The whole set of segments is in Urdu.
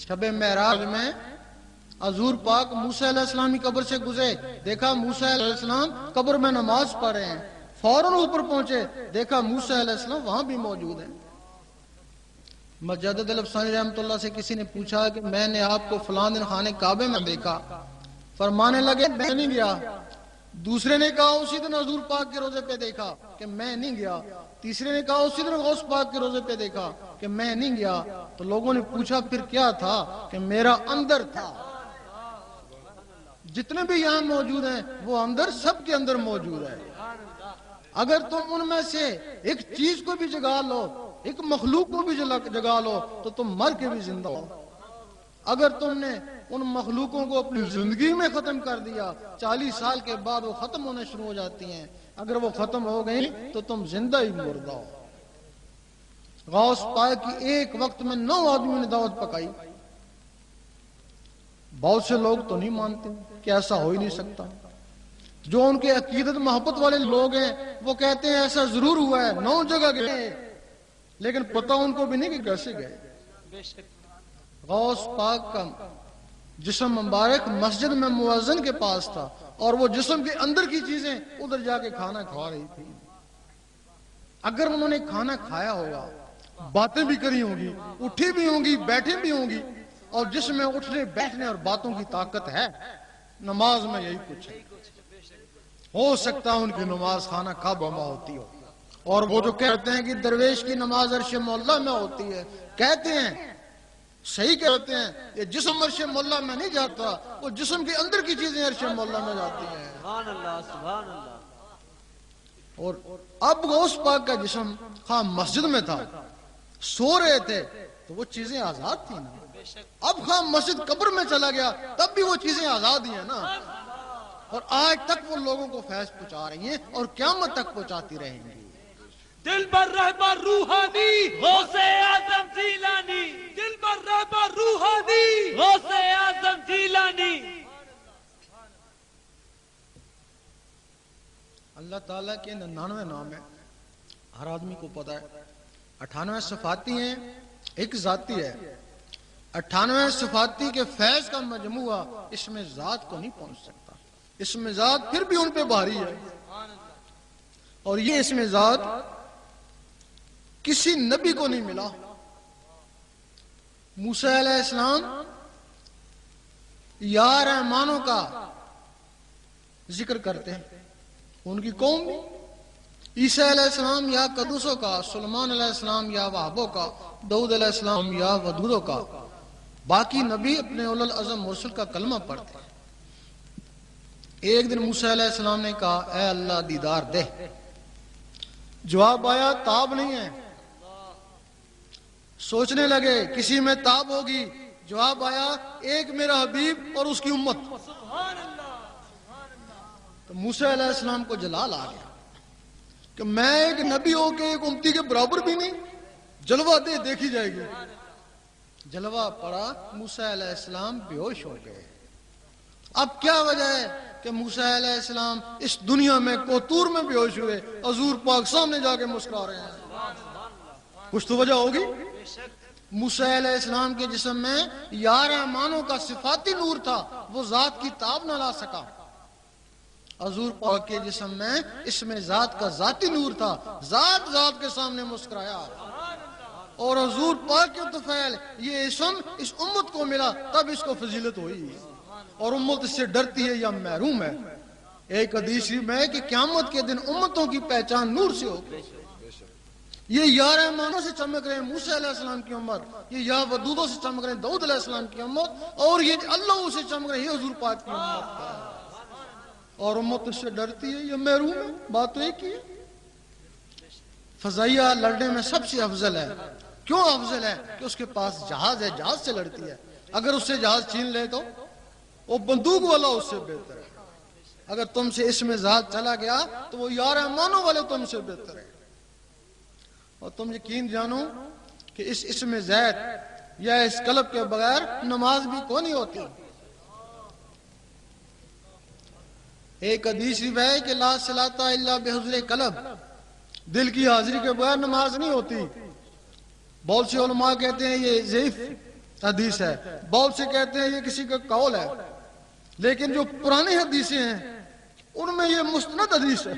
شب معراج میں حضور پاک موسیٰ علیہ السلام کی قبر سے گزرے، دیکھا موسیٰ علیہ السلام قبر میں نماز پڑھ رہے ہیں، فوراً اوپر پہنچے، دیکھا موسیٰ علیہ السلام وہاں بھی موجود ہیں۔ مجدد الافسانی رحمۃ اللہ سے کسی نے پوچھا کہ میں نے آپ کو فلاں دن خانہ کعبے میں دیکھا، فرمانے لگے میں نہیں گیا۔ دوسرے نے کہا اسی دن حضور پاک کے روزے پہ دیکھا کہ میں نہیں گیا۔ تیسرے نے کہا اسی دن غوث پاک کے روزے پہ دیکھا کہ میں نہیں گیا۔ تو لوگوں نے پوچھا پھر کیا تھا؟ کہ میرا اندر تھا۔ جتنے بھی یہاں موجود ہیں وہ اندر، سب کے اندر موجود ہے۔ اگر تم ان میں سے ایک چیز کو بھی جگا لو، ایک مخلوق کو بھی جگا لو، تو تم مر کے بھی زندہ ہو۔ اگر تم نے ان مخلوقوں کو اپنی زندگی میں ختم کر دیا، 40 سال کے بعد وہ ختم ہونے شروع ہو جاتی ہیں۔ اگر وہ ختم ہو گئی تو تم زندہ ہی مردہ ہو۔ غوث پاک کی ایک وقت میں 9 آدمیوں نے دعوت پکائی۔ بہت سے لوگ تو نہیں مانتے کہ ایسا ہو ہی نہیں سکتا۔ جو ان کے عقیدت محبت والے لوگ ہیں وہ کہتے ہیں ایسا ضرور ہوا ہے، 9 جگہ گئے، لیکن پتہ ان کو بھی نہیں کہ کیسے گئے۔ غوث پاک کا جسم مبارک مسجد میں مؤذن کے پاس تھا، اور وہ جسم کے اندر کی چیزیں ادھر جا کے کھانا کھا رہی تھی۔ اگر انہوں نے کھانا کھایا ہوگا، باتیں بھی کری ہوں گی، اٹھی بھی ہوں گی، بیٹھے بھی ہوں گی، اور جس میں اٹھنے بیٹھنے اور باتوں کی طاقت ہے، نماز میں یہی کچھ ہے۔ ہو سکتا ہے ان کی نماز خانہ کعبہ میں ہوتی ہو، اور وہ جو کہتے ہیں کہ درویش کی نماز عرش مولا میں ہوتی ہے، کہتے ہیں، صحیح کہتے ہیں، یہ جسم عرش مولا میں نہیں جاتا، وہ جسم کے اندر کی چیزیں عرش مولا میں جاتی ہیں۔ سبحان اللہ، سبحان اللہ۔ اور اب غوث پاک کا جسم خواہ مسجد میں تھا، سو رہے تھے تو وہ چیزیں آزاد تھی نا۔ اب خواہ مسجد قبر میں چلا گیا تب بھی وہ چیزیں آزاد ہی ہیں نا۔ اور آج تک وہ لوگوں کو فیض پہنچا رہی ہیں اور قیامت تک پہنچاتی رہیں گی۔ دل بر رہبر روحانی غوث اعظم جیلانی، دل بر رہبر روحانی غوث اعظم جیلانی۔ اللہ تعالیٰ کے 99 نام ہیں، ہر آدمی کو پتا ہے۔ 98 صفاتی ہیں، ایک ذاتی ہے۔ 98 صفاتی کے فیض کا مجموعہ اس میں ذات کو نہیں پہنچ سکتا، اس میں ذات پھر بھی ان پہ بھاری ہے۔ اور یہ اس میں ذات کسی نبی کو نہیں ملا۔ موسیٰ علیہ السلام یا رحمانوں کا ذکر کرتے ہیں، ان کی قوم بھی۔ عیسیٰ علیہ السلام یا قدوسوں کا، سلیمان علیہ السلام یا وہابوں کا، داؤد علیہ السلام یا ودودوں کا۔ باقی نبی اپنے اولو العزم مرسل کا کلمہ پڑھتے ہیں۔ ایک دن موسیٰ علیہ السلام نے کہا اے اللہ دیدار دے، جواب آیا تاب نہیں ہے۔ سوچنے لگے کسی میں تاب ہوگی، جواب آیا ایک میرا حبیب اور اس کی امت۔ تو موسیٰ علیہ السلام کو جلال آ گیا کہ میں ایک نبی ہو کے ایک امتی کے برابر بھی نہیں، جلوہ دے دیکھی جائے گی۔ جلوہ پڑا، موسیٰ علیہ السلام بے ہوش ہو گئے۔ اب کیا وجہ ہے کہ موسیٰ علیہ السلام اس دنیا میں کوتور میں بے ہوش ہوئے، حضور پاک سامنے جا کے مسکرا رہے ہیں؟ کچھ تو وجہ ہوگی۔ موسیٰ علیہ السلام کے جسم میں یا رحمانوں کا صفاتی نور تھا، وہ ذات کی تاب نہ لا سکا۔ حضور پاک کے جسم میں اس میں ذات کا ذاتی نور تھا، ذات ذات کے سامنے مسکرایا۔ اور حضور پاک کے طفیل یہ اسم اس امت کو ملا، تب اس کو فضیلت ہوئی۔ اور امت اس سے ڈرتی ہے یا محروم ہے۔ ایک حدیث میں کہ قیامت کے دن امتوں کی پہچان نور سے ہوگی۔ یہ یا رحمانوں سے چمک رہے ہیں موسیٰ علیہ السلام کی امت، یہ یا ودودوں سے چمک رہے ہیں داؤد علیہ السلام کی امت، اور یہ اللہ سے چمک رہے ہیں حضور پاک کی امت۔ اور امت اس سے ڈرتی ہے یا محروم ہے، بات تو ایک ہی ہے۔ فضائیہ لڑنے میں سب سے افضل ہے۔ کیوں افضل ہے؟ کہ اس کے پاس جہاز ہے، جہاز سے لڑتی ہے۔ اگر اس سے جہاز چھین لے تو وہ بندوق والا اس سے بہتر ہے۔ اگر تم سے اس میں ذات چلا گیا تو وہ یا رحمانوں والے تم سے بہتر ہے۔ اور تم یقین جانو کہ اس اسم زید یا اس قلب کے بغیر نماز بھی کو نہیں ہوتی۔ ایک حدیث ہے کہ لا صلاۃ الا بحضور قلب، دل کی حاضری کے بغیر نماز نہیں ہوتی۔ بہت سے علماء کہتے ہیں یہ ضعیف حدیث ہے. بہت سے کہتے ہیں یہ کسی کا قول ہے، لیکن جو پرانی حدیثیں ہیں ان میں یہ مستند حدیث ہے.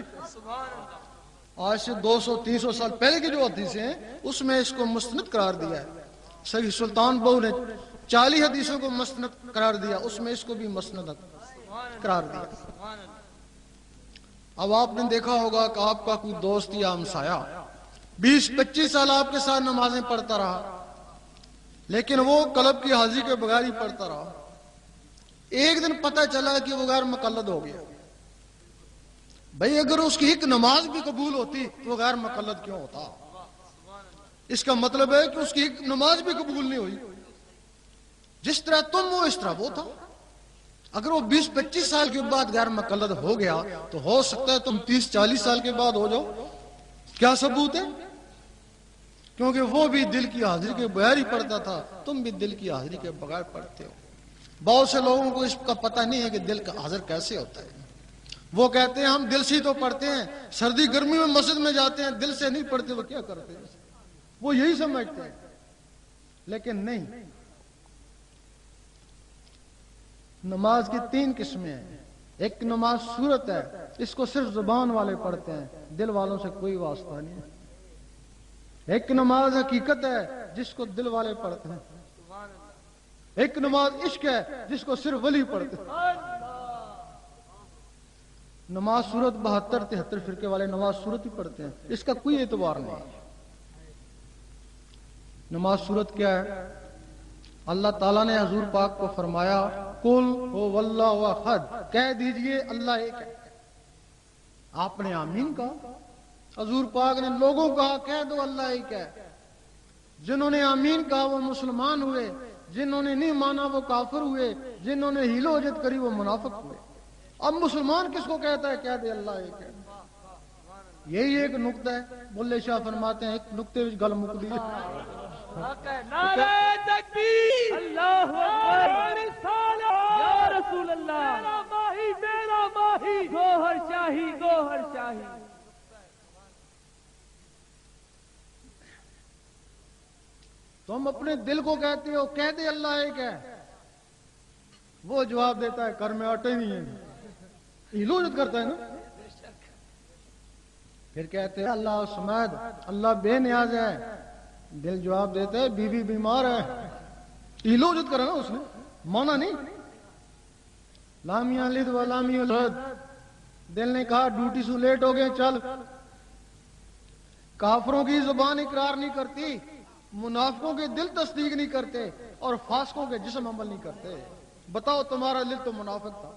آج سے 200-300 سال پہلے کی جو حدیثیں ہیں اس میں اس کو مستند قرار دیا ہے. صحیح سلطان بہو نے 40 حدیثوں کو مستند قرار دیا، اس میں اس کو بھی مستند قرار دیا. اب آپ نے دیکھا ہوگا کہ آپ کا کوئی دوست یا ہمسایہ 20-25 سال آپ کے ساتھ نمازیں پڑھتا رہا، لیکن وہ قلب کی حاضری کے بغیر ہی پڑھتا رہا. ایک دن پتہ چلا کہ وہ غیر مقلد ہو گیا. بھئی اگر اس کی ایک نماز بھی قبول ہوتی تو وہ غیر مقلد کیوں ہوتا؟ اس کا مطلب ہے کہ اس کی ایک نماز بھی قبول نہیں ہوئی. جس طرح تم ہو اس طرح وہ تھا. اگر وہ 20-25 سال کے بعد غیر مقلد ہو گیا تو ہو سکتا ہے تم 30-40 سال کے بعد ہو جاؤ. کیا ثبوت ہے؟ کیونکہ وہ بھی دل کی حاضری کے بغیر ہی پڑھتا تھا، تم بھی دل کی حاضری کے بغیر پڑھتے ہو. بہت سے لوگوں کو اس کا پتہ نہیں ہے کہ دل کا حاضر کیسے ہوتا ہے. وہ کہتے ہیں ہم دل سے تو پڑھتے ہیں، سردی گرمی میں مسجد میں جاتے ہیں، دل سے نہیں پڑھتے. وہ کیا کرتے ہیں؟ وہ یہی سمجھتے ہیں، لیکن نہیں. نماز کی 3 قسمیں ہیں. ایک نماز صورت ہے، اس کو صرف زبان والے پڑھتے ہیں، دل والوں سے کوئی واسطہ نہیں ہے. ایک نماز حقیقت ہے جس کو دل والے پڑھتے ہیں. ایک نماز عشق ہے جس کو صرف ولی پڑھتے ہیں. نماز صورت 72-73 فرقے والے نماز صورت ہی پڑھتے ہیں، اس کا کوئی اعتبار نہیں. نماز صورت کیا ہے؟ اللہ تعالیٰ نے حضور پاک کو فرمایا قل هو اللہ احد، کہہ دیجئے اللہ ایک ہے. آپ نے آمین کہا. حضور پاک نے لوگوں کہا کہہ دو اللہ ایک ہے. جنہوں نے آمین کہا وہ مسلمان ہوئے، جنہوں نے نہیں مانا وہ کافر ہوئے، جنہوں نے ہیل و حجت کری وہ منافق ہوئے. اب مسلمان کس کو کہتا ہے کہہ دے اللہ ایک ہے؟ یہی ایک نقطہ ہے. بلے شاہ فرماتے ہیں ایک نقطے وچ گل مک دی. نعرہ تکبیر، اللہ اکبر، یا رسول اللہ، میرا ماہی میرا ماہی، گوہر شاہی گوہر شاہی. تم اپنے دل کو کہتے ہو کہہ دے اللہ ایک ہے، وہ جواب دیتا ہے گھر میں آٹے نہیں ہے. ہیلوجت کرتا ہے نا. پھر کہتے ہیں اللہ سمید، اللہ بے نیاز ہے. دل جواب دیتا ہے بیوی بیمار ہے. ہیلوجت کرا نا اس نے، مانا نہیں. لامیاں لد و لامی الحد، دل نے کہا ڈیوٹی سے لیٹ ہو گئے چل. کافروں کی زبان اقرار نہیں کرتی، منافقوں کے دل تصدیق نہیں کرتے، اور فاسقوں کے جسم عمل نہیں کرتے. بتاؤ تمہارا دل تو منافق تھا،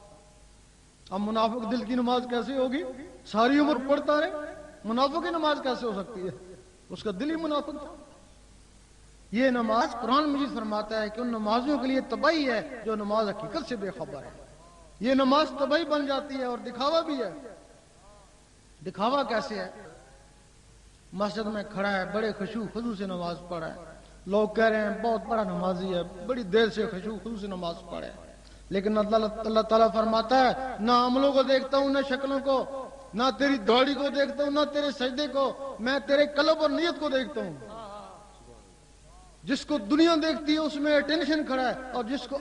اب منافق دل کی نماز کیسے ہوگی؟ ساری عمر پڑھتا رہے، منافق کی نماز کیسے ہو سکتی ہے؟ اس کا دل ہی منافق تھا. یہ نماز قرآن مجید فرماتا ہے کہ ان نمازیوں کے لیے تباہی ہے جو نماز حقیقت سے بے خبر ہے. یہ نماز تباہی بن جاتی ہے اور دکھاوا بھی ہے. دکھاوا کیسے ہے؟ مسجد میں کھڑا ہے، بڑے خشوع خضوع سے نماز پڑھا ہے، لوگ کہہ رہے ہیں بہت بڑا نمازی ہے، بڑی دیر سے خشوع خضوع سے نماز پڑھے. لیکن اللہ تعالیٰ فرماتا ہے نہ عملوں کو دیکھتا ہوں، نہ شکلوں کو، نہ تیری داڑھی کو دیکھتا ہوں، نہ تیرے سجدے کو، میں تیرے قلب اور نیت کو دیکھتا ہوں. جس کو دنیا دیکھتی ہے اس میں اٹینشن کھڑا ہے، اور جس کو